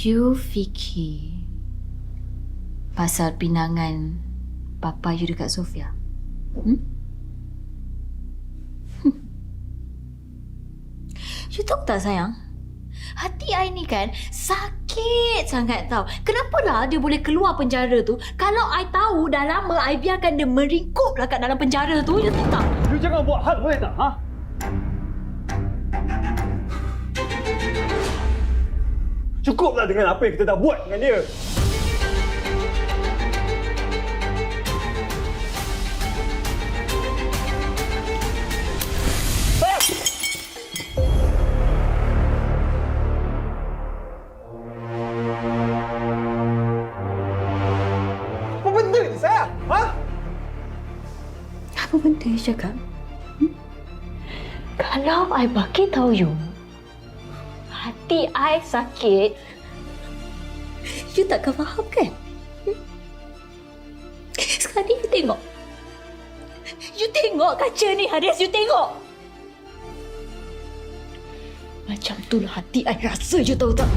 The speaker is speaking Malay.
You fikir pasal pinangan papa you dekat Sofia? You tahu tak sayang? Hati I ni kan sakit sangat tau. Kenapalah dia boleh keluar penjara tu kalau I tahu dah lama I biarkan dia meringkuk lah kat dalam penjara tu. You tahu tak? You jangan buat hal boleh tak? Ha? Cukuplah dengan apa yang kita dah buat dengan dia. Apa benda ni saya? Ha? Apa benda you cakap? Kalau I bagi tahu you, hati I sakit, you takkan faham kan? Sekarang ni you tengok. You tengok kaca ni, Haris, you tengok. Macam itulah hati I rasa, you tahu tak?